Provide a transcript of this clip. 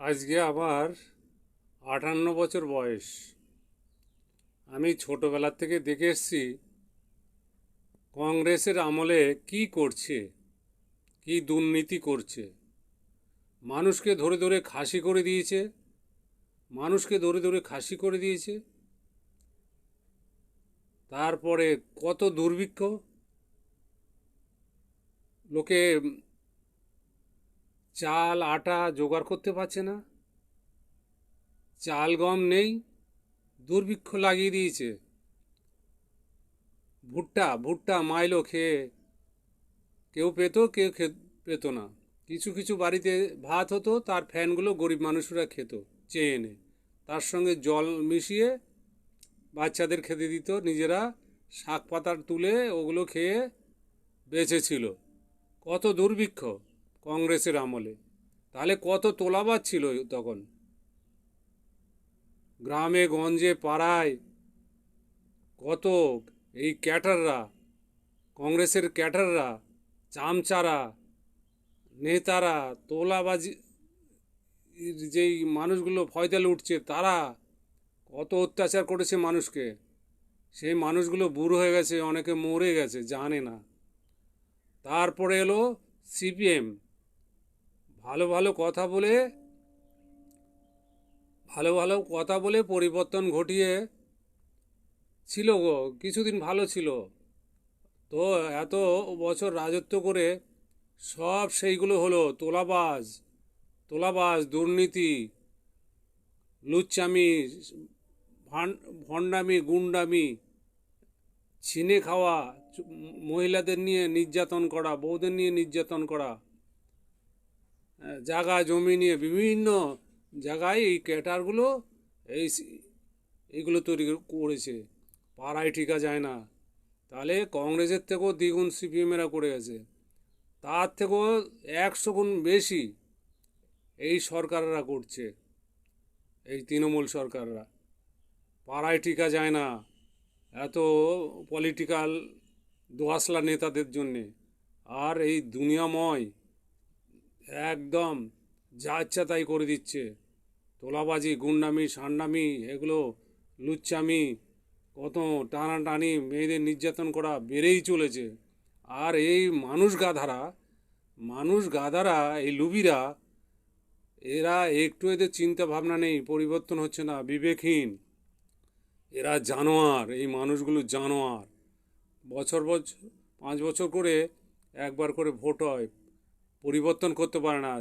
আজকে আমার 58 বছর বয়স। আমি ছোটোবেলা থেকে দেখে এসেছি কংগ্রেসের আমলে কি করছে, কি দুর্নীতি করছে। মানুষকে ধরে ধরে খাসি করে দিয়েছে, মানুষকে ধরে ধরে খাসি করে দিয়েছে। তারপরে কত দুর্ভিক্ষ, লোকে চাল আটা জোগাড় করতে পারছে না, চাল গম নেই, দুর্ভিক্ষ লাগিয়ে দিয়েছে। ভুট্টা ভুট্টা মাইলো খেয়ে কেউ পেত, কেউ পেত না। কিছু কিছু বাড়িতে ভাত হতো, তার ফ্যানগুলো গরিব মানুষরা খেত চেয়ে এনে, তার সঙ্গে জল মিশিয়ে বাচ্চাদের খেতে দিত, নিজেরা শাক পাতার তুলে ওগুলো খেয়ে বেঁচেছিল। কত দুর্ভিক্ষ কংগ্রেসের আমলে! তাহলে কত তোলাবাজ ছিল তখন। গ্রামে গঞ্জে পাড়ায় কত এই ক্যাটাররা, কংগ্রেসের ক্যাটাররা, চামচারা, নেতারা, তোলাবাজি যেই মানুষগুলো ফয়দালে উঠছে, তারা কত অত্যাচার করেছে মানুষকে। সেই মানুষগুলো বুড়ো হয়ে গেছে, অনেকে মরে গেছে, জানে না। তারপরে এলো সিপিএম। ভালো ভালো কথা বলে, ভালো ভালো কথা বলে পরিবর্তন ঘটিয়ে ছিল গো, কিছুদিন ভালো ছিল। তো এত বছর রাজত্ব করে সব সেইগুলো হলো তোলাবাজ, তোলাবাজ, দুর্নীতি, লুচ্চামি, ভণ্ডামি, গুন্ডামি, ছিনে খাওয়া, মহিলাদের নিয়ে নির্যাতন করা, বউদের নিয়ে নির্যাতন করা, জায়গা জমি নিয়ে বিভিন্ন জায়গায় এই ক্যাটারগুলো এই এইগুলো তৈরি করেছে। পাড়ায় টিকা যায় না। তাহলে কংগ্রেসের থেকেও দ্বিগুণ সিপিএমেরা করে গেছে, তার থেকেও 100 গুণ বেশি এই সরকাররা করছে, এই তৃণমূল সরকাররা। পাড়ায় টিকা যায় না এত পলিটিক্যাল দোয়াশলা নেতাদের জন্যে। আর এই দুনিয়াময় একদম যা ইচ্ছা তাই করে দিচ্ছে। তোলাবাজি, গুন্ডামি, সান্ডামি, এগুলো লুচ্চামি, কত টানাটানি, মেয়েদের নির্যাতন করা বেড়েই চলেছে। আর এই মানুষ গাধারা, এই লুবিরা, এরা একটু এদের চিন্তা ভাবনা নেই, পরিবর্তন হচ্ছে না, বিবেকহীন। এরা জানোয়ার, এই মানুষগুলো জানোয়ার। বছর বছর 5 বছর করে একবার করে ভোট হয়, পরিবর্তন করতে পারে না।